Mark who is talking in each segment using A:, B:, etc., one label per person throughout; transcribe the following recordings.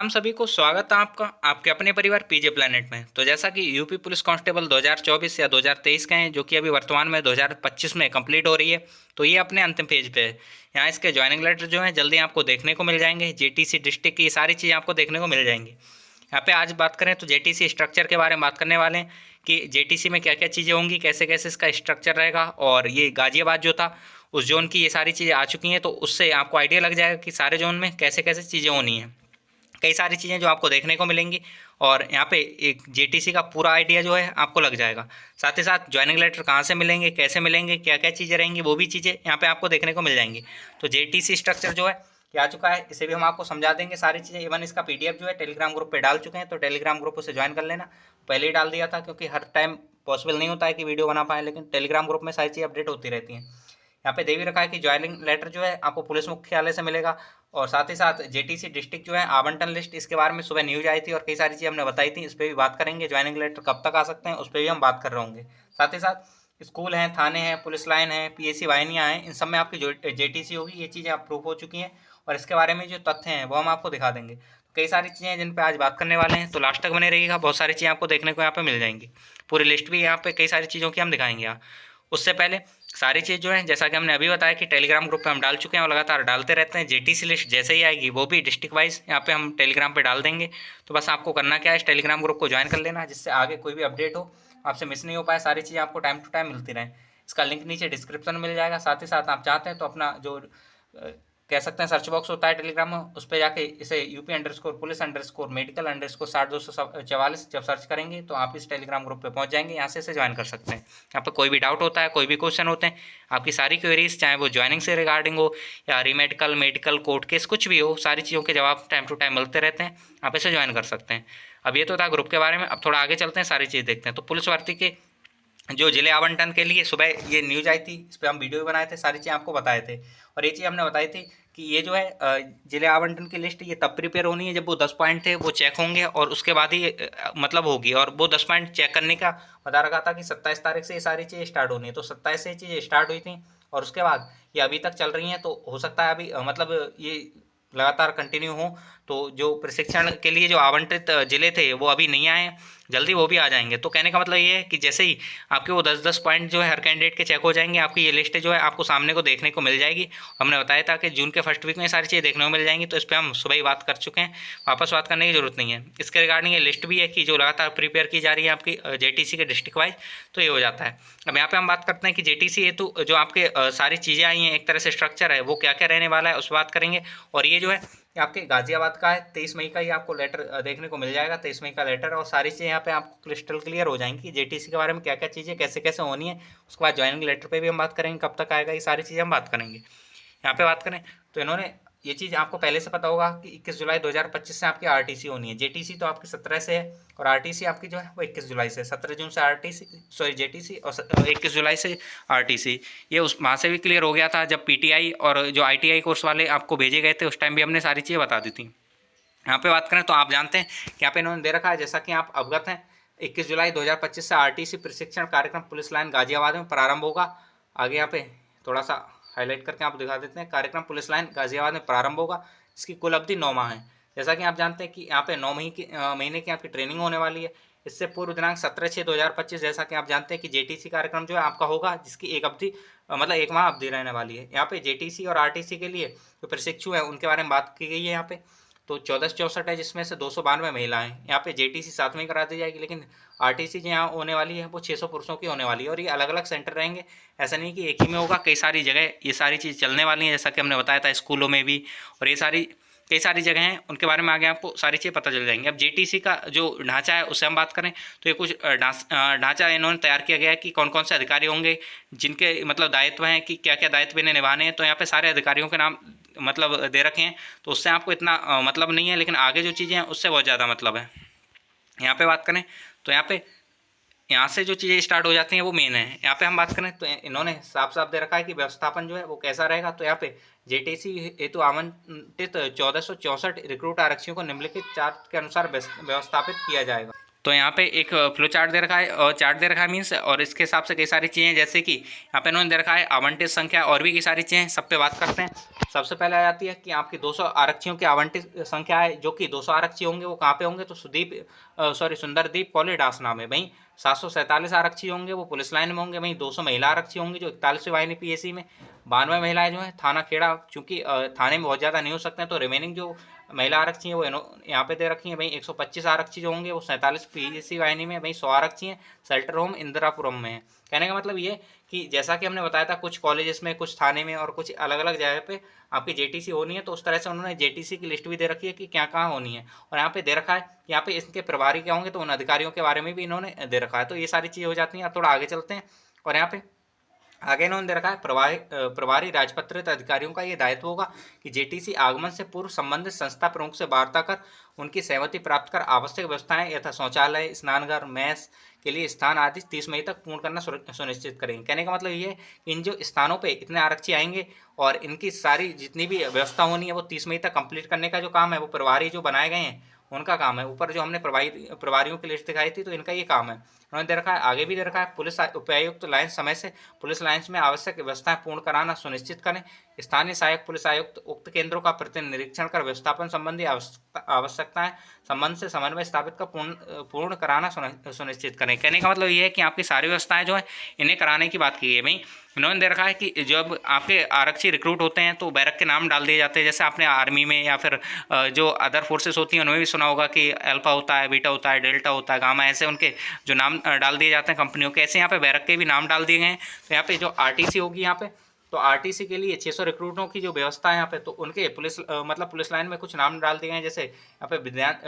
A: हम सभी को स्वागत है आपका आपके अपने परिवार पीजे प्लेनेट में। तो जैसा कि यूपी पुलिस कांस्टेबल 2024 या 2023 के हैं, जो कि अभी वर्तमान में 2025 में कंप्लीट हो रही है। तो ये अपने अंतिम पेज पे है। यहाँ इसके ज्वाइनिंग लेटर जो है जल्दी आपको देखने को मिल जाएंगे। जेटीसी डिस्ट्रिक्ट की सारी चीज़ें आपको देखने को मिल जाएंगी। यहाँ पे आज बात करें तो जेटीसी स्ट्रक्चर के बारे में बात करने वाले हैं कि जेटीसी में क्या क्या चीज़ें होंगी, कैसे कैसे इसका स्ट्रक्चर रहेगा। और ये गाजियाबाद जो था उस जोन की ये सारी चीज़ें आ चुकी हैं, तो उससे आपको आइडिया लग जाएगा कि सारे जोन में कैसे कैसे चीज़ें होनी हैं। कई सारी चीज़ें जो आपको देखने को मिलेंगी और यहाँ पे एक जेटीसी का पूरा आइडिया जो है आपको लग जाएगा। साथ ही साथ ज्वाइनिंग लेटर कहाँ से मिलेंगे, कैसे मिलेंगे, क्या क्या चीज़ें रहेंगी, वो भी चीज़ें यहाँ पे आपको देखने को मिल जाएंगी। तो जेटीसी स्ट्रक्चर जो है ये आ चुका है, इसे भी हम आपको समझा देंगे सारी चीज़ें। इवन इसका पीडीएफ जो है टेलीग्राम ग्रुप पे डाल चुके हैं, तो टेलीग्राम ग्रुप उसे ज्वाइन कर लेना। पहले ही डाल दिया था क्योंकि हर टाइम पॉसिबल नहीं होता है कि वीडियो बना पाए, लेकिन टेलीग्राम ग्रुप में सारी चीज़ें अपडेट होती रहती हैं। यहाँ पे दे भी रखा है कि ज्वाइनिंग लेटर जो है आपको पुलिस मुख्यालय से मिलेगा। और साथ ही साथ जेटीसी डिस्ट्रिक्ट जो है आवंटन लिस्ट, इसके बारे में सुबह न्यूज आई थी और कई सारी चीज़ हमने बताई थी, इस पर भी बात करेंगे। ज्वाइनिंग लेटर कब तक आ सकते हैं उस पर भी हम बात कर रहे होंगे। साथ ही साथ स्कूल हैं, थाने हैं, पुलिस लाइन है, पीएसी वाहिनियाँ हैं, इन सब में आपकी जो जेटीसी होगी ये चीज़ें अप्रूव हो चुकी हैं। और इसके बारे में जो तथ्य हैं वो हम आपको दिखा देंगे। कई सारी चीज़ें हैं जिन पे आज बात करने वाले हैं, तो लास्ट तक बने रहिएगा। बहुत सारी चीज़ें आपको देखने को यहाँ पे मिल जाएंगी। पूरी लिस्ट भी यहाँ पे कई सारी चीज़ों की हम दिखाएंगे यहाँ। उससे पहले सारी चीज़ जो है जैसा कि हमने अभी बताया कि टेलीग्राम ग्रुप पे हम डाल चुके हैं और लगातार डालते रहते हैं। जेटीसी लिस्ट जैसे ही आएगी वो भी डिस्ट्रिक्ट वाइज यहाँ पे हम टेलीग्राम पे डाल देंगे। तो बस आपको करना क्या है, इस टेलीग्राम ग्रुप को ज्वाइन कर लेना है, जिससे आगे कोई भी अपडेट हो आपसे मिस नहीं हो पाए, सारी चीज़ें आपको टाइम टू टाइम मिलती रहें। इसका लिंक नीचे डिस्क्रिप्शन में मिल जाएगा। साथ ही साथ आप चाहते हैं तो अपना जो कह सकते हैं सर्च बॉक्स होता है टेलीग्राम में, उस पर जाके इसे UP_पुलिस_मेडिकल_60 244 जब सर्च करेंगे तो आप इस टेलीग्राम ग्रुप पे पहुंच जाएंगे। यहाँ से इसे ज्वाइन कर सकते हैं। यहाँ पर कोई भी डाउट होता है, कोई भी क्वेश्चन होते हैं, आपकी सारी क्वेरीज चाहे वो ज्वाइनिंग से रिगार्डिंग हो या रीमेडिकल, मेडिकल, कोर्ट केस, कुछ भी हो, सारी चीज़ों के जवाब टाइम टू टाइम मिलते रहते हैं। आप इसे ज्वाइन कर सकते हैं। अब ये तो था ग्रुप के बारे में, अब थोड़ा आगे चलते हैं, सारी चीज़ देखते हैं। तो पुलिस भर्ती के जो जिले आवंटन के लिए सुबह ये न्यूज आई थी, इस पर हम वीडियो भी बनाए थे, सारी चीज़ें आपको बताए थे। और ये चीज़ हमने बताई थी कि ये जो है जिले आवंटन की लिस्ट ये तब प्रिपेयर होनी है जब वो 10 पॉइंट थे वो चेक होंगे और उसके बाद ही मतलब होगी। और वो 10 पॉइंट चेक करने का बता रखा था कि 27 तारीख से ये सारी चीज़ें स्टार्ट होनी है। तो 27 से ये चीज़ें स्टार्ट हुई थी और उसके बाद ये अभी तक चल रही हैं। तो हो सकता है अभी मतलब ये लगातार कंटिन्यू हो। तो जो प्रशिक्षण के लिए जो आवंटित जिले थे वो अभी नहीं आए हैं, जल्दी वो भी आ जाएंगे। तो कहने का मतलब ये है कि जैसे ही आपके वो 10-10 पॉइंट जो है हर कैंडिडेट के चेक हो जाएंगे, आपकी ये लिस्ट जो है आपको सामने को देखने को मिल जाएगी। हमने बताया था कि जून के फर्स्ट वीक में सारी चीज़ें देखने को मिल जाएंगी, तो इस पर हम सुबह ही बात कर चुके हैं, वापस बात करने की जरूरत नहीं है। इसके रिगार्डिंग ये लिस्ट भी है कि जो लगातार प्रिपेयर की जा रही है आपकी जेटीसी के डिस्ट्रिक्ट वाइज, तो ये हो जाता है। अब यहाँ पे हम बात करते हैं कि जेटीसी हेतु जो आपके सारी चीज़ें आई हैं, एक तरह से स्ट्रक्चर है, वो क्या क्या रहने वाला है उस बात करेंगे। और ये जो है ये आपके गाजियाबाद का है, 23 मई का ही आपको लेटर देखने को मिल जाएगा, 23 मई का लेटर। और सारी चीज़ें यहाँ पे आपको क्रिस्टल क्लियर हो जाएंगी जेटीसी के बारे में, क्या क्या चीज़ें कैसे कैसे होनी है। उसके बाद ज्वाइनिंग लेटर पे भी हम बात करेंगे, कब तक आएगा, ये सारी चीज़ें हम बात करेंगे। यहाँ पे बात करें तो इन्होंने ये चीज़ आपको पहले से पता होगा कि 21 जुलाई 2025 से आपकी आरटीसी होनी है। जेटीसी तो आपकी 17 से है और आरटीसी आपकी जो है वो 21 जुलाई से, 17 जून से आरटीसी, सॉरी जेटीसी, और 21 जुलाई से आरटीसी। ये उस वहाँ से भी क्लियर हो गया था जब पीटीआई और जो आईटीआई कोर्स वाले आपको भेजे गए थे, उस टाइम भी हमने सारी चीज़ें बता दी थी। यहाँ पे बात करें तो आप जानते हैं कि यहाँ पे इन्होंने दे रखा है, जैसा कि आप अवगत हैं, 21 जुलाई 2025 से आरटीसी प्रशिक्षण कार्यक्रम पुलिस लाइन गाजियाबाद में प्रारंभ होगा। आगे यहाँ पे थोड़ा सा हाईलाइट करके आप दिखा देते हैं, कार्यक्रम पुलिस लाइन गाजियाबाद में प्रारंभ होगा। इसकी कुल अवधि 9 माह है। जैसा कि आप जानते हैं कि यहाँ पे 9 महीने की आपकी ट्रेनिंग होने वाली है। इससे पूर्व दिनांक 17/6/2025, जैसा कि आप जानते हैं कि जेटीसी कार्यक्रम जो है आपका होगा, जिसकी एक अवधि मतलब 1 माह अवधि रहने वाली है। यहाँ पे जेटीसी और आरटीसी के लिए जो प्रशिक्षु है उनके बारे में बात की गई है यहाँ पे। तो 1464 है, जिसमें से 292 महिलाएं। यहाँ पे जेटीसी साथ में करा दी जाएगी, लेकिन आरटीसी जो यहाँ होने वाली है वो 600 पुरुषों की होने वाली है। और ये अलग अलग सेंटर रहेंगे, ऐसा नहीं कि एक ही में होगा, कई सारी जगह ये सारी चीज़ चलने वाली हैं, जैसा कि हमने बताया था स्कूलों में भी। और ये सारी कई सारी जगह हैं, उनके बारे में आगे आपको सारी चीज़ें पता चल जाएंगी। अब जेटीसी का जो ढांचा है उससे हम बात करें तो ये कुछ ढांचा इन्होंने तैयार किया गया है कि कौन कौन से अधिकारी होंगे, जिनके मतलब दायित्व हैं, कि क्या क्या दायित्व इन्हें निभाने हैं। तो यहाँ पे सारे अधिकारियों के नाम मतलब दे रखे हैं, तो उससे आपको इतना मतलब नहीं है, लेकिन आगे जो चीज़ें हैं उससे बहुत ज़्यादा मतलब है। यहाँ पे बात करें तो यहाँ से जो चीज़ें स्टार्ट हो जाती हैं वो मेन है। यहाँ पे हम बात करें तो इन्होंने साफ साफ दे रखा है कि व्यवस्थापन जो है वो कैसा रहेगा। तो यहाँ पे जेटीसी हेतु आवंटित 1464 रिक्रूट आरक्षियों को निम्नलिखित चार्ट के अनुसार व्यवस्थापित किया जाएगा। तो यहाँ पे एक फ्लो चार्ट दे रखा है और चार्ट दे रखा है मीन्स, और इसके हिसाब से कई सारी चीज़ें जैसे कि यहाँ पे इन्होंने दे रखा है आवंटित संख्या और भी कई सारी चीज़ें, सब पे बात करते हैं। सबसे पहले आ जाती है कि आपकी 200 आरक्षियों की आवंटित संख्या है, जो कि 200 आरक्षी होंगे वो कहाँ पे होंगे, तो सुंदरदीप कॉलेडास नाम है भाई। 747 आरक्षी होंगे वो पुलिस लाइन में होंगे वहीं। 200 महिला आरक्षी होंगी जो 41वीं वाहिनी पीएसी में। 92 महिलाएं जो है थाना खेड़ा, चूंकि थाने में बहुत ज़्यादा नहीं हो सकते हैं तो रिमेनिंग जो महिला आरक्षी है वो यहाँ पे दे रखी है भाई। 125 आरक्षी जो होंगे वो 47 पीएसी वाहिनी में भाई। 100 आरक्षी हैं शेल्टर होम इंदिरापुरम में है। कहने का मतलब ये कि जैसा कि हमने बताया था कुछ कॉलेजेस में, कुछ थाने में और कुछ अलग अलग जगह पे आपकी जेटीसी होनी है, तो उस तरह से उन्होंने जेटीसी की लिस्ट भी दे रखी है कि क्या कहाँ होनी है। और यहाँ पे दे रखा है यहाँ पे इसके प्रभारी क्या होंगे, तो उन अधिकारियों के बारे में भी इन्होंने दे रखा है। तो ये सारी चीज़ें हो जाती हैं। अब थोड़ा आगे चलते हैं और यहाँ पे आगे इन्होंने दे रखा है प्रभारी राजपत्रित अधिकारियों का ये दायित्व होगा कि जेटीसी आगमन से पूर्व संबंधित संस्था प्रमुख से वार्ता कर उनकी सहमति प्राप्त कर आवश्यक व्यवस्थाएं यथा शौचालय, स्नानघर, मेस के लिए स्थान आदि 30 मई तक पूर्ण करना सुनिश्चित करेंगे। कहने का मतलब ये है कि इन जो स्थानों पे इतने आरक्षी आएंगे और इनकी सारी जितनी भी व्यवस्था होनी है वो 30 मई तक कंप्लीट करने का जो काम है वो प्रभारी जो बनाए गए हैं उनका काम है। ऊपर जो हमने प्रभारियों की लिस्ट दिखाई थी तो इनका ये काम है। उन्होंने दे रखा है, आगे भी दे रखा है, पुलिस उपायुक्त लाइन्स समय से पुलिस लाइन्स में आवश्यक व्यवस्थाएं पूर्ण कराना सुनिश्चित करें। स्थानीय सहायक पुलिस आयुक्त उक्त केंद्रों का प्रतिनिरीक्षण कर व्यवस्थापन संबंधी आवश्यकताएं संबंध से समन्वय स्थापित कर पूर्ण कराना सुनिश्चित करें। कहने का मतलब ये है कि आपकी सारी व्यवस्थाएं जो है इन्हें कराने की बात की है भाई। इन्होंने दे रखा है कि जब आपके आरक्षी रिक्रूट होते हैं तो बैरक के नाम डाल दिए जाते हैं। जैसे आपने आर्मी में या फिर जो अदर फोर्सेस होती हैं उनमें भी सुना होगा कि अल्फा होता है, बीटा होता है, डेल्टा होता है, गामा, ऐसे उनके जो नाम डाल दिए जाते हैं कंपनियों के। ऐसे यहाँ पे बैरक के भी नाम डाल दिए गए हैं। तो यहाँ पे जो आरटीसी होगी यहाँ पे, तो आरटीसी के लिए 600 रिक्रूटों की जो व्यवस्था है यहाँ पे, तो उनके पुलिस मतलब पुलिस लाइन में कुछ नाम डाल दिए गए हैं। जैसे यहाँ पे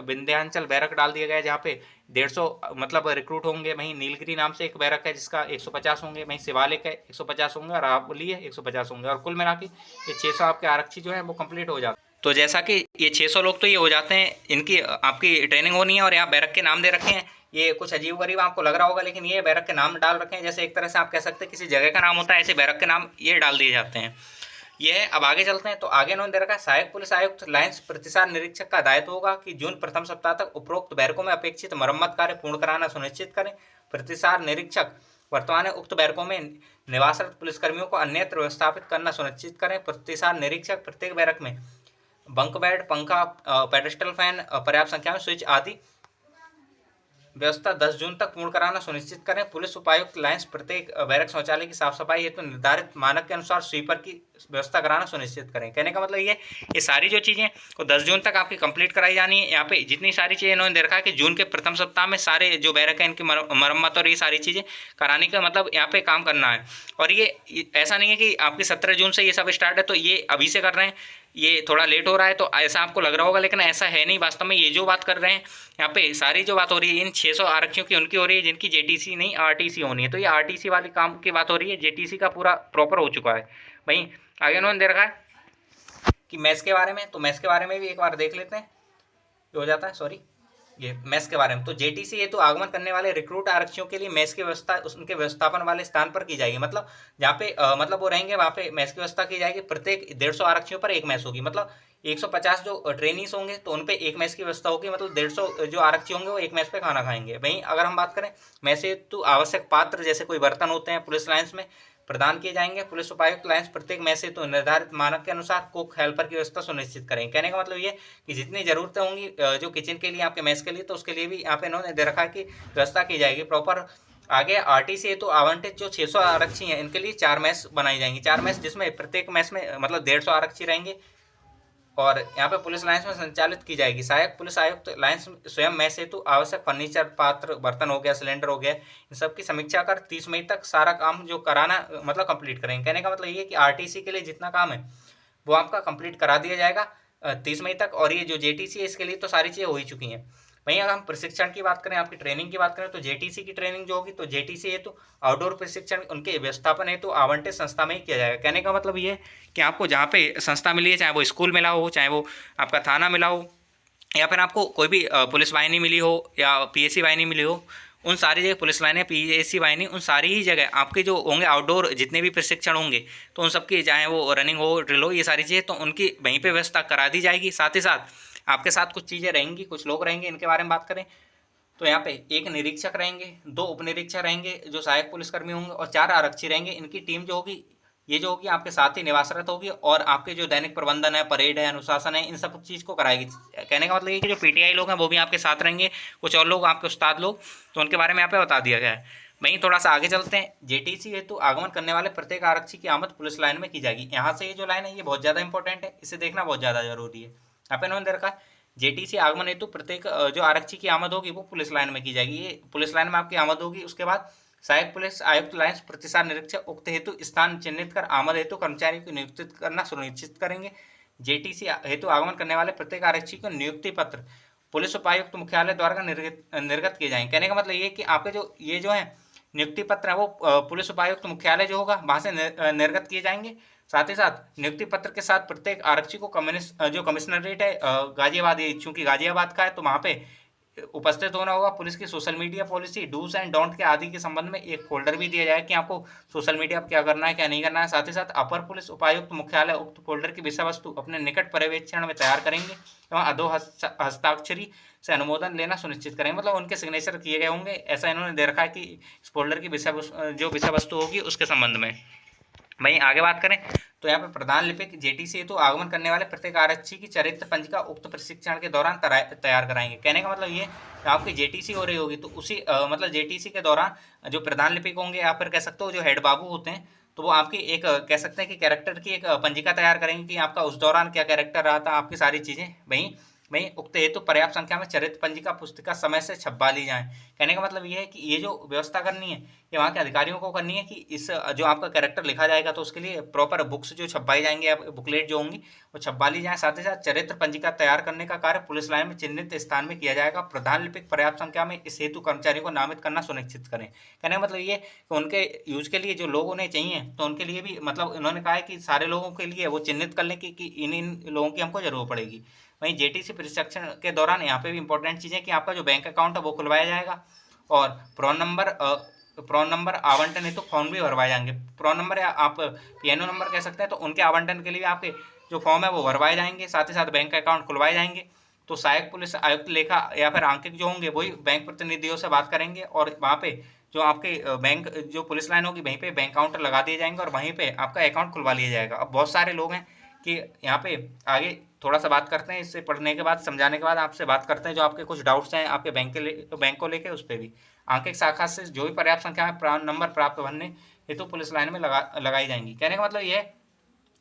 A: विंध्याचल बैरक डाल दिया गया है जहाँ पे 150 मतलब रिक्रूट होंगे। वहीं नीलगिरी नाम से एक बैरक है जिसका 150 होंगे। वहीं शिवालिक है 150 होंगे और रावली है 150 होंगे। और कुल मिला के ये 600 आपके आरक्षी जो है वो कंप्लीट हो जाते हैं। तो जैसा कि ये 600 लोग तो ये हो जाते हैं, इनकी आपकी ट्रेनिंग होनी है और यहाँ बैरक के नाम दे रखे हैं। ये कुछ अजीब गरीब आपको लग रहा होगा लेकिन ये बैरक के नाम डाल रखे हैं। जैसे एक तरह से आप कह सकते हैं किसी जगह का नाम होता है, ऐसे बैरक के नाम ये डाल दिए जाते हैं। ये है। अब आगे चलते हैं तो आगे इन्होंने दे रखा है, सहायक पुलिस आयुक्त लाइन्स प्रतिसार निरीक्षक का दायित्व होगा कि जून प्रथम सप्ताह तक उपरोक्त बैरकों में अपेक्षित मरम्मत कार्य पूर्ण कराना सुनिश्चित करें। प्रतिसार निरीक्षक वर्तमान उक्त बैरकों में निवासरत पुलिसकर्मियों को अन्यत्र व्यवस्थापित करना सुनिश्चित करें। प्रतिसार निरीक्षक प्रत्येक बैरक में बंक बेड, पंखा, पेडेस्टल फैन, पर्याप्त संख्या में स्विच आदि व्यवस्था 10 जून तक पूर्ण कराना सुनिश्चित करें। पुलिस उपायुक्त लाइन्स प्रत्येक बैरक शौचालय की साफ सफाई हेतु निर्धारित मानक के अनुसार स्वीपर की व्यवस्था कराना सुनिश्चित करें। कहने का मतलब ये सारी जो चीज़ें वो 10 जून तक आपकी कंप्लीट कराई जानी है। यहाँ पे जितनी सारी चीज़ें इन्होंने दे रखा है कि जून के प्रथम सप्ताह में सारे जो बैरक है इनकी मरम्मत और ये सारी चीज़ें कराने का मतलब यहाँ पे काम करना है। और ये ऐसा नहीं है कि आपकी 17 जून से ये सब स्टार्ट है तो ये अभी से कर रहे हैं, ये थोड़ा लेट हो रहा है तो ऐसा आपको लग रहा होगा, लेकिन ऐसा है नहीं। वास्तव में ये जो बात कर रहे हैं यहाँ पे सारी जो बात हो रही है इन 600 आरक्षियों की उनकी हो रही है जिनकी जेटीसी नहीं आरटीसी होनी है। तो ये आरटीसी वाली काम की बात हो रही है, जेटीसी का पूरा प्रॉपर हो चुका है भाई। आगे उन्होंने दे रखा है कि मैथ्स के बारे में, तो मैथ्स के बारे में भी एक बार देख लेते हैं। ये हो जाता है, सॉरी, ये मेस के बारे में। तो जेटीसी हेतु आगमन करने वाले रिक्रूट आरक्षियों के लिए मेस की व्यवस्था उनके व्यवस्थापन वाले स्थान पर की जाएगी। मतलब जहाँ पे मतलब वो रहेंगे वहाँ पे मेस की व्यवस्था की जाएगी। प्रत्येक 150 आरक्षियों पर एक मेस होगी। मतलब 150 जो ट्रेनीज होंगे तो उन पे एक मेस की व्यवस्था होगी। मतलब 150 जो आरक्षी होंगे वो एक मेस पे खाना खाएंगे। वहीं अगर हम बात करें मेस हेतु आवश्यक पात्र जैसे कोई बर्तन होते हैं पुलिस लाइन्स में प्रदान किए जाएंगे। पुलिस उपायुक्त लाइन्स प्रत्येक मेस हेतु निर्धारित मानक के अनुसार कुक हेल्पर की व्यवस्था सुनिश्चित करें। कहने का मतलब ये कि जितनी जरूरतें होंगी जो किचन के लिए आपके मेस के लिए, तो उसके लिए भी यहाँ पे इन्होंने दे रखा है कि व्यवस्था की जाएगी प्रॉपर। आगे आरटीसी हेतु आवंटित जो 600 आरक्षी हैं इनके लिए 4 मेस बनाई जाएंगी। 4 मेस जिसमें प्रत्येक मेस में मतलब 150 आरक्षी रहेंगे और यहाँ पे पुलिस लाइन्स में संचालित की जाएगी। सहायक पुलिस आयुक्त लाइन्स स्वयं मेस हेतु आवश्यक फर्नीचर, पात्र, बर्तन हो गया, सिलेंडर हो गया, इन सब की समीक्षा कर 30 मई तक सारा काम जो कराना मतलब कंप्लीट करेंगे। कहने का मतलब ये कि आरटीसी के लिए जितना काम है वो आपका कंप्लीट करा दिया जाएगा 30 मई तक। और ये जो जेटीसी है इसके लिए तो सारी चीज़ें हो ही चुकी हैं। वहीं अगर हम प्रशिक्षण की बात करें, आपकी ट्रेनिंग की बात करें, तो जेटीसी की ट्रेनिंग जो होगी तो जेटीसी हेतु आउटडोर प्रशिक्षण उनके व्यवस्थापन हेतु आवंटित संस्था में ही किया जाएगा। कहने का मतलब ये है कि आपको जहाँ पे संस्था मिली है, चाहे वो स्कूल मिला हो, चाहे वो आपका थाना मिला हो, या फिर आपको कोई भी पुलिस वाहिनी मिली हो या पीएसी वाहिनी मिली हो, उन सारी जगह पुलिस लाइनें, पीएसी वाहिनी, उन सारी ही जगह आपके जो होंगे आउटडोर जितने भी प्रशिक्षण होंगे तो उन सबकी चाहे वो रनिंग हो, ड्रिल हो, ये सारी चीज़ें तो उनकी वहीं पे व्यवस्था करा दी जाएगी। साथ ही साथ आपके साथ कुछ चीज़ें रहेंगी, कुछ लोग रहेंगे, इनके बारे में बात करें तो यहाँ पे एक निरीक्षक रहेंगे, 2 उप निरीक्षक रहेंगे जो सहायक पुलिसकर्मी होंगे और 4 आरक्षी रहेंगे। इनकी टीम जो होगी ये जो होगी आपके साथ ही निवासरत होगी और आपके जो दैनिक प्रबंधन है, परेड है, अनुशासन है, इन सब चीज़ को कराएगी। कहने का मतलब ये कि जो पीटीआई लोग हैं वो भी आपके साथ रहेंगे, कुछ और लोग आपके उस्ताद लोग, तो उनके बारे में यहाँ पे बता दिया गया है। वहीं थोड़ा सा आगे चलते हैं। जेटीसी हेतु आगमन करने वाले प्रत्येक आरक्षी की आमद पुलिस लाइन में की जाएगी। यहाँ से ये जो लाइन है ये बहुत ज़्यादा इंपॉर्टेंट है, इसे देखना बहुत ज़्यादा जरूरी है। यहाँ पे इन्होंने दे रखा है जेटीसी आगमन हेतु प्रत्येक जो आरक्षी की आमद होगी वो पुलिस लाइन में की जाएगी। ये पुलिस लाइन में आपकी आमद होगी। उसके बाद सहायक पुलिस आयुक्त लाइन्स प्रतिसार निरीक्षक उक्त हेतु स्थान चिन्हित कर आमद हेतु कर्मचारी को नियुक्त करना सुनिश्चित करेंगे। जेटीसी हेतु आगमन करने वाले प्रत्येक आरक्षी को नियुक्ति पत्र पुलिस उपायुक्त मुख्यालय द्वारा निर्गत किए जाएंगे। कहने का मतलब ये कि आपके जो ये जो है नियुक्ति पत्र है वो पुलिस उपायुक्त मुख्यालय जो होगा वहाँ से निर्गत किए जाएंगे। साथ ही साथ नियुक्ति पत्र के साथ प्रत्येक आरक्षी को जो कमिश्नरेट है गाजियाबाद, चूंकि गाजियाबाद का है तो वहाँ पे उपस्थित होना होगा। पुलिस की social media policy, dos and don't के आदि के संबंध में एक फोल्डर भी दिया जाए कि आपको सोशल मीडिया पर क्या करना है क्या नहीं करना है। साथ ही साथ अपर पुलिस उपायुक्त मुख्यालय उक्त फोल्डर की विषय वस्तु अपने निकट पर्यवेक्षण में तैयार करेंगे एवं अधो हस्ताक्षरी से अनुमोदन लेना सुनिश्चित करेंगे। मतलब उनके सिग्नेचर किए गए होंगे, ऐसा इन्होंने दे रखा है कि इस फोल्डर की विषय वस्तु होगी उसके संबंध में। वहीं आगे बात करें तो यहाँ पे प्रधान लिपिक जेटीसी हेतु आगमन करने वाले प्रत्येक आरक्षी की चरित्र पंजिका उक्त प्रशिक्षण के दौरान तैयार कराएंगे। कहने का मतलब ये आपकी जेटीसी हो रही होगी तो उसी मतलब जेटीसी के दौरान जो प्रधान लिपिक होंगे या फिर कह सकते हो जो हेड बाबू होते हैं तो वो आपकी एक कह सकते हैं कि कैरेक्टर की एक पंजिका तैयार करेंगे कि आपका उस दौरान क्या कैरेक्टर रहा था, आपकी सारी चीज़ें। वहीं उक्त हेतु पर्याप्त संख्या में चरित्र पंजिका पुस्तिका समय से छपवा ली जाए। कहने का मतलब ये है कि ये जो व्यवस्था करनी है ये वहाँ के अधिकारियों को करनी है कि इस जो आपका कैरेक्टर लिखा जाएगा तो उसके लिए प्रॉपर बुक्स जो छपवाई जाएंगे या बुकलेट जो होंगी वो छपवा ली जाए। साथ ही साथ चरित्र पंजिका तैयार करने का कार्य पुलिस लाइन में चिन्हित स्थान में किया जाएगा। प्रधान लिपिक पर्याप्त संख्या में इस हेतु कर्मचारियों को नामित करना सुनिश्चित करें। कहने का मतलब ये कि उनके यूज के लिए जो लोग उन्हें चाहिए तो उनके लिए भी मतलब उन्होंने कहा है कि सारे लोगों के लिए वो चिन्हित कर लें कि इन लोगों की हमको जरूरत पड़ेगी। वहीं जेटीसी प्रशिक्षण के दौरान यहाँ पे भी इंपॉर्टेंट चीज़ है कि आपका जो बैंक अकाउंट है वो खुलवाया जाएगा और प्रॉन नंबर आवंटन हेतु फॉर्म भी भरवाए जाएंगे। प्रॉन नंबर या आप पीएनओ नंबर कह सकते हैं तो उनके आवंटन के लिए आपके जो फॉर्म है वो भरवाए जाएंगे। साथ ही साथ बैंक अकाउंट खुलवाए जाएंगे। तो सहायक पुलिस आयुक्त लेखा या फिर आंकिक जो होंगे वही बैंक प्रतिनिधियों से बात करेंगे और वहाँ पे जो आपके बैंक जो पुलिस लाइन होगी वहीं पे बैंक काउंटर लगा दिए जाएंगे और वहीं पे आपका अकाउंट खुलवा लिया जाएगा। अब बहुत सारे लोग हैं कि यहाँ पे आगे थोड़ा सा बात करते हैं, इससे पढ़ने के बाद समझाने के बाद आपसे बात करते हैं जो आपके कुछ डाउट्स हैं आपके बैंक को लेके उस पर भी। आंकिक शाखा से जो भी पर्याप्त संख्या में प्राण नंबर प्राप्त भरने हेतु पुलिस लाइन में लगाई जाएंगी। कहने का मतलब ये है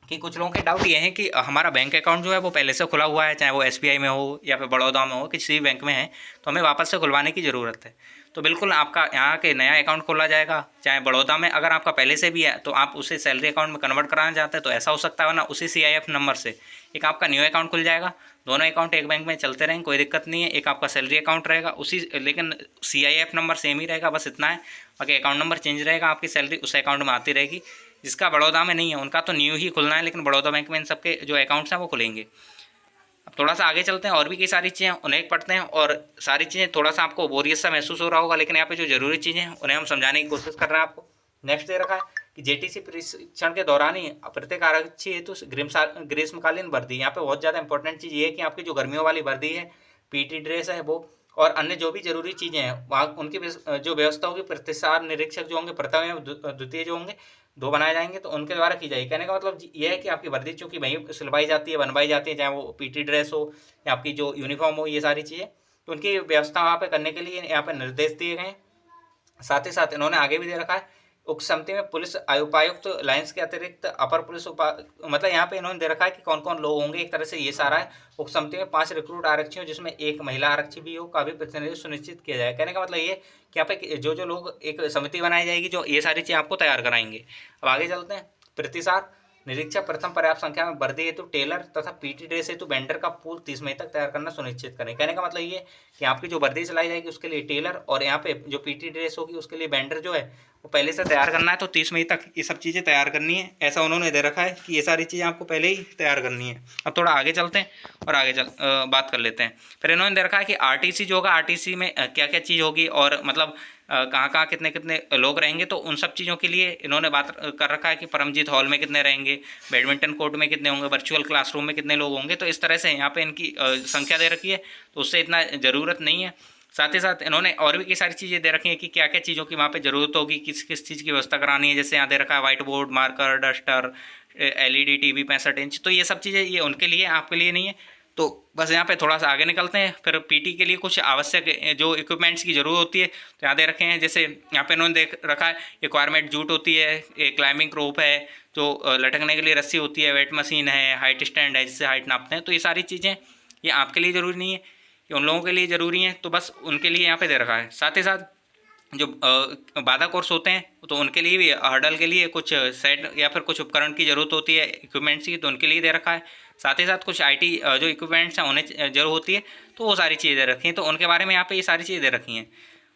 A: कि कुछ लोगों के डाउट ये है कि हमारा बैंक अकाउंट जो है वो पहले से खुला हुआ है, चाहे वो एसबीआई में हो या फिर बड़ौदा में हो, किसी भी बैंक में है तो हमें वापस से खुलवाने की ज़रूरत है। तो बिल्कुल आपका यहाँ के नया अकाउंट खोला जाएगा, चाहे बड़ौदा में अगर आपका पहले से भी है तो आप उसे सैलरी अकाउंट में कन्वर्ट कराना चाहते हैं तो ऐसा हो सकता है, वरना उसी CIF नंबर से एक आपका न्यू अकाउंट खुल जाएगा। दोनों अकाउंट एक बैंक में चलते रहेंगे, कोई दिक्कत नहीं है। एक आपका सैलरी अकाउंट रहेगा उसी, लेकिन CIF नंबर सेम ही रहेगा, बस इतना है। बाकी अकाउंट नंबर चेंज रहेगा, आपकी सैलरी उस अकाउंट में आती रहेगी। जिसका बड़ौदा में नहीं है उनका तो न्यू ही खुलना है, लेकिन बड़ौदा बैंक में इन सबके जो अकाउंट्स हैं वो खुलेंगे। अब थोड़ा सा आगे चलते हैं और भी कई सारी चीज़ें उन्हें पढ़ते हैं और सारी चीज़ें थोड़ा सा आपको बोरियत सा महसूस हो रहा होगा, लेकिन यहाँ पे जो जरूरी चीज़ें हैं उन्हें हम समझाने की कोशिश कर रहे हैं आपको। नेक्स्ट दे रखा है कि जेटीसी प्रशिक्षण के दौरान ही प्रत्येक आरक्षी हेतु ग्रीष्मकालीन वर्दी। यहाँ पे बहुत ज़्यादा इंपॉर्टेंट चीज़ ये है कि आपकी जो गर्मियों वाली वर्दी है, पीटी ड्रेस है वो और अन्य जो भी जरूरी चीज़ें हैं वहाँ उनकी जो व्यवस्था होगी प्रतिसार निरीक्षक जो होंगे प्रथम एवं द्वितीय जो होंगे 2 बनाए जाएंगे तो उनके द्वारा की जाएगी। कहने का मतलब ये है कि आपकी वर्दी चूँकि वहीं सिलवाई जाती है, बनवाई जाती है, चाहे वो पीटी ड्रेस हो या आपकी जो यूनिफॉर्म हो, ये सारी चीज़ें तो उनकी व्यवस्था वहाँ पे करने के लिए यहाँ पे निर्देश दिए गए हैं। साथ ही साथ इन्होंने आगे भी दे रखा है उक्त समिति में पुलिस उपायुक्त लाइन्स के अतिरिक्त अपर पुलिस मतलब यहाँ पे इन्होंने दे रखा है कि कौन कौन लोग होंगे। एक तरह से ये सारा है। उक्त समिति में 5 रिक्रूट आरक्षी हो जिसमें 1 महिला आरक्षी भी हो का भी प्रतिनिधित्व सुनिश्चित किया जाए। कहने का मतलब ये कि यहाँ पे जो जो लोग एक समिति बनाई जाएगी जो ये सारी चीज़ें आपको तैयार कराएंगे। अब आगे चलते हैं। प्रतिसार निरीक्षक प्रथम पर्याप्त संख्या में वर्दी हेतु टेलर तथा पीटी ड्रेस हेतु वेंडर का पूल 30 मई तक तैयार करना सुनिश्चित करें। कहने का मतलब ये कि आपकी जो वर्दी चलाई जाएगी उसके लिए टेलर और यहाँ पे जो पीटी ड्रेस होगी उसके लिए वेंडर जो है वो पहले से तैयार करना है। तो 30 मई तक ये सब चीज़ें तैयार करनी है, ऐसा उन्होंने दे रखा है कि ये सारी चीज़ें आपको पहले ही तैयार करनी है। अब थोड़ा आगे चलते हैं और आगे बात कर लेते हैं। फिर इन्होंने दे रखा है कि आरटीसी जो होगा, आरटीसी में क्या क्या चीज़ होगी और मतलब कहाँ कहाँ कितने कितने लोग रहेंगे, तो उन सब चीज़ों के लिए इन्होंने बात कर रखा है कि परमजीत हॉल में कितने रहेंगे, बैडमिंटन कोर्ट में कितने होंगे, वर्चुअल क्लासरूम में कितने लोग होंगे। तो इस तरह से यहाँ पे इनकी संख्या दे रखी है, तो उससे इतना ज़रूरत नहीं है। साथ ही साथ इन्होंने और भी कई सारी चीज़ें दे रखी हैं कि क्या क्या चीज़ों की वहाँ पे ज़रूरत होगी, किस किस चीज़ की व्यवस्था करानी है। जैसे यहाँ दे रखा है white board, marker, duster, LED TV 65 inch. तो ये सब चीज़ें ये उनके लिए, आपके लिए नहीं है। तो बस यहाँ पे थोड़ा सा आगे निकलते हैं। फिर PT के लिए कुछ आवश्यक जो इक्विपमेंट्स की ज़रूरत होती है तो यहाँ दे रखे हैं। जैसे यहाँ पे इन्होंने देख रखा है रिक्वायरमेंट जूट होती है, एक क्लाइंबिंग रोप है, जो लटकने के लिए रस्सी होती है, वेट मशीन है, हाइट स्टैंड है जिससे हाइट नापते हैं। तो ये सारी चीज़ें ये आपके लिए ज़रूरी नहीं है, ये उन लोगों के लिए ज़रूरी हैं। तो बस उनके लिए यहाँ पे दे रखा है। साथ ही साथ जो बाधा कोर्स होते हैं तो उनके लिए भी हर्डल के लिए कुछ सेट या फिर कुछ उपकरण की ज़रूरत होती है इक्विपमेंट्स की, तो उनके लिए दे रखा है। साथ ही साथ कुछ IT जो इक्विपमेंट्स हैं उन्हें ज़रूर होती है, तो वो सारी चीज़ें दे रखी हैं। तो उनके बारे में यहाँ पे ये सारी चीज़ें दे रखी हैं।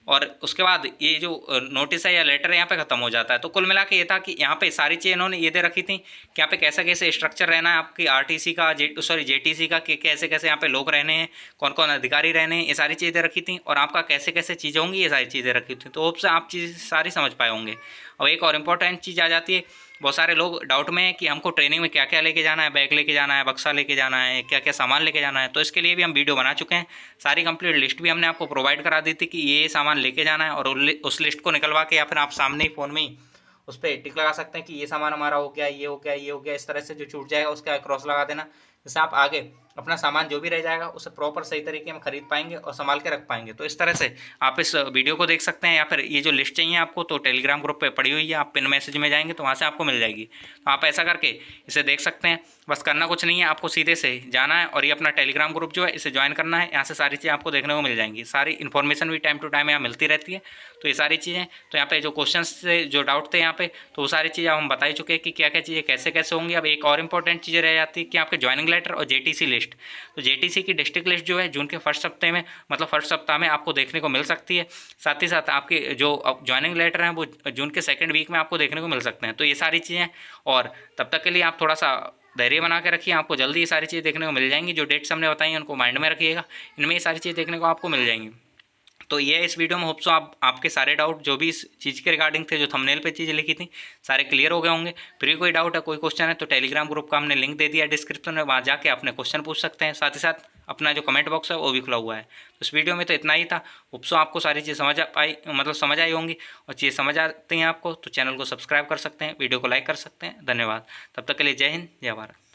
A: और उसके बाद ये जो नोटिस है या लेटर है यहाँ पे ख़त्म हो जाता है। तो कुल मिला के ये था कि यहाँ पे सारी चीज़ें इन्होंने ये दे रखी थी कि यहाँ पे कैसा कैसे स्ट्रक्चर रहना है आपकी RTC का, JTC का, कि कैसे कैसे यहाँ पे लोग रहने हैं, कौन कौन अधिकारी रहने हैं, ये सारी चीज़ें दे रखी थी। और आपका कैसे कैसे चीज़ें होंगी, ये सारी चीज़ें रखी थी। तो उससे आप चीज़ सारी समझ पाए होंगे। अब एक और इम्पोर्टेंट चीज़ आ जाती है, बहुत सारे लोग डाउट में है कि हमको ट्रेनिंग में क्या क्या लेके जाना है, बैग लेके जाना है, बक्सा लेके जाना है, क्या क्या सामान लेके जाना है। तो इसके लिए भी हम वीडियो बना चुके हैं, सारी कंप्लीट लिस्ट भी हमने आपको प्रोवाइड करा दी थी कि ये सामान लेके जाना है। और उस लिस्ट को निकलवा के या फिर आप सामने ही फ़ोन में ही उस पर टिक लगा सकते हैं कि ये सामान हमारा हो गया, ये हो गया, ये हो गया। इस तरह से जो छूट जाएगा उसका क्रॉस लगा देना, जिससे आप आगे अपना सामान जो भी रह जाएगा उसे प्रॉपर सही तरीके में खरीद पाएंगे और संभाल के रख पाएंगे। तो इस तरह से आप इस वीडियो को देख सकते हैं, या फिर ये जो लिस्ट चाहिए आपको तो टेलीग्राम ग्रुप पे पड़ी हुई है, आप पिन मैसेज में जाएंगे तो वहाँ से आपको मिल जाएगी। तो आप ऐसा करके इसे देख सकते हैं। बस करना कुछ नहीं है, आपको सीधे से जाना है और ये अपना टेलीग्राम ग्रुप जो है इसे ज्वाइन करना है। यहाँ से सारी चीज़ें आपको देखने को मिल जाएंगी, सारी इन्फॉर्मेशन भी टाइम टू टाइम यहाँ मिलती रहती है। तो ये सारी चीज़ें, तो यहाँ पे जो क्वेश्चन से जो डाउट थे यहाँ पे, तो वो सारी चीज़ें हम बता ही चुके हैं कि क्या क्या चीज़ें कैसे कैसे होंगी। अब एक और इंपॉर्टेंट चीज़ें रह जाती है कि आपके ज्वाइनिंग लेटर और JTC लिस्ट। तो JTC की डिस्ट्रिक्ट लिस्ट जो है जून के फर्स्ट हफ्ते में, मतलब फर्स्ट सप्ताह में आपको देखने को मिल सकती है। साथ ही साथ आपके जो ज्वाइनिंग लेटर हैं वो जून के सेकंड वीक में आपको देखने को मिल सकते हैं। तो ये सारी चीज़ें, और तब तक के लिए आप थोड़ा सा धैर्य बना के रखिए, आपको जल्दी ये सारी चीज़ें देखने को मिल जाएंगी। जो डेट्स हमने बताई हैं उनको माइंड में रखिएगा, इनमें ये सारी चीज़ें देखने को आपको मिल जाएंगी। तो ये इस वीडियो में होप सो आपके सारे डाउट जो भी इस चीज़ के रिगार्डिंग थे, जो थंबनेल पे चीज़ें लिखी थी, सारे क्लियर हो गए होंगे। फिर भी कोई डाउट है, कोई क्वेश्चन है तो टेलीग्राम ग्रुप का हमने लिंक दे दिया डिस्क्रिप्शन में, वहाँ जाके अपने क्वेश्चन पूछ सकते हैं। साथ ही साथ अपना जो कमेंट बॉक्स है वो भी खुला हुआ है। तो इस वीडियो में तो इतना ही था। होप सो आपको सारी चीज़ समझ समझ आई होंगी। और चीज़ें समझ आती हैं आपको तो चैनल को सब्सक्राइब कर सकते हैं, वीडियो को लाइक कर सकते हैं। धन्यवाद। तब तक के लिए जय हिंद, जय भारत।